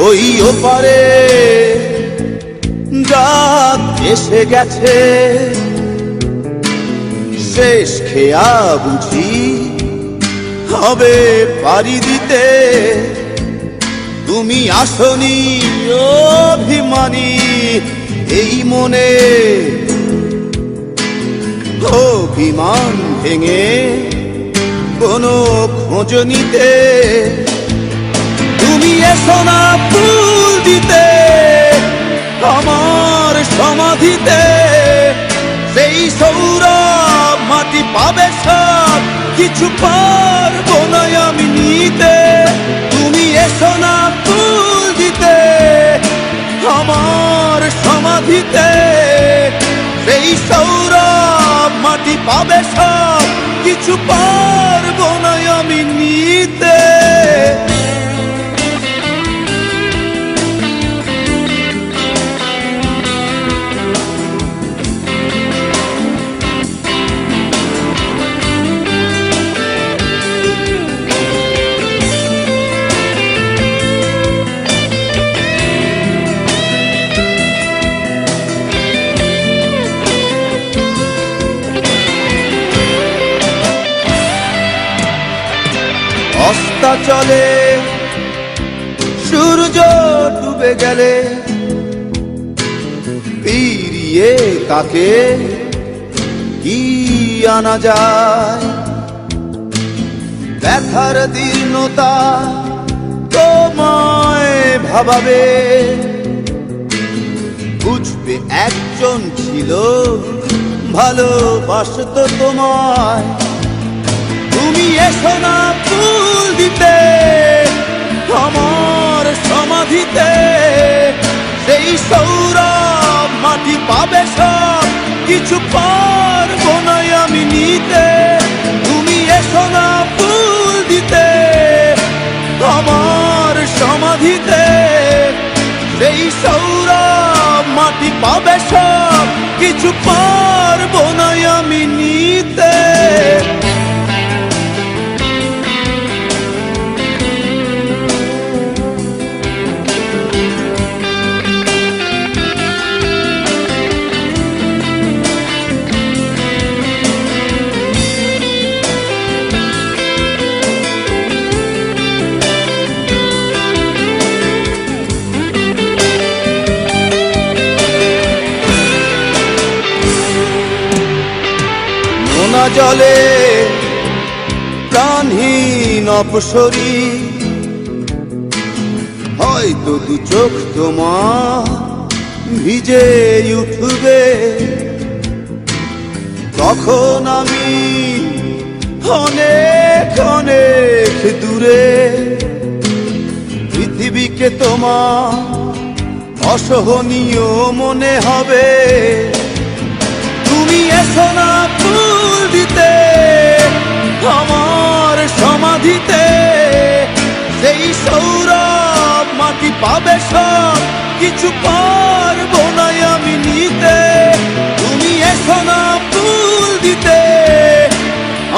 ওই ওপারে রাত এসে গেছে, শেষ খেয়া বুঝি হবে পারি দিতে। তুমি আসনি অভিমানী এই মনে, অভিমান ভেঙে কোনো খোঁজ নিতে। তুমি এসো না ফুল দিতে আমার সমাধিতে, সেই সৌরভ মাটি পাবে সব কিছু পারবো না আমি নিতে। তুমি এসো না ফুল দিতে আমার সমাধিতে, সেই সৌরভ মাটি পাবে সব কিছু পারবো না আমি নিতে। চলে সূর্য ডুবে গেলে ফিরিয়ে তাকে কি আনা যায়। ব্যথার দীর্ণতা তোমায় ভাবাবে, বুঝবে একজন ছিল ভালোবাসতো তোমায়। তুমি এসো না ফুল দিতে আমার সমাধিতে, সেই সৌরভ মাটি পাবে সব কিছু পারবো না আমি নিতে। তুমি এসো না ফুল দিতে আমার সমাধিতে, সেই সৌরভ মাটি পাবে সব কিছু পারবো না আমি নিতে। জলে প্রাণহীন অপসরী, হয়তো দু চোখ তোমার ভিজে উঠবে। তখন আমি অনেক অনেক দূরে, পৃথিবীকে তোমার অসহনীয় মনে হবে। তুমি এসো না ফুল দিতে আমার সমাধিতে, সেই সৌরভ মাটি পাবে সব কিছু পারবো না আমি নিতে। তুমি এসো না ফুল দিতে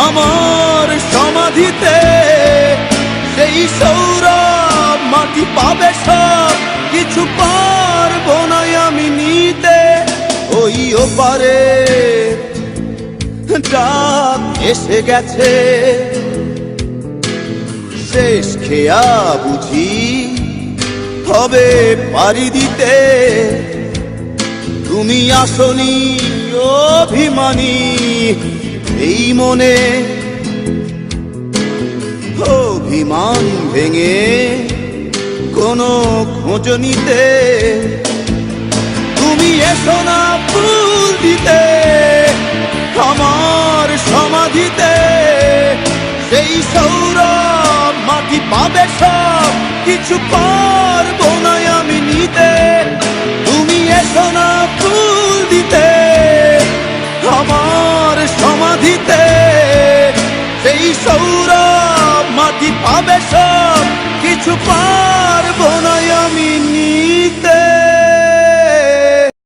আমার সমাধিতে, সেই সৌরভ মাটি পাবে সব কিছু পারবো না আমি নিতে। ওই ওপারে রাত এসে গেছে, শেষ খেয়া বুঝি হবে পারি দিতে। তুমি আসনি অভিমানী এই মনে, অভিমান ভেঙে কোনো খোঁজ নিতে। তুমি এসো না ফুল দিতে আমার সমাধিতে, সেই সৌরভ মাটি পাবে সব কিছু পারবো না আমি নিতে। তুমি এসো না ফুল দিতে আমার সমাধিতে, সেই সৌরভ মাটি পাবে সব কিছু পারবো না আমি নিতে।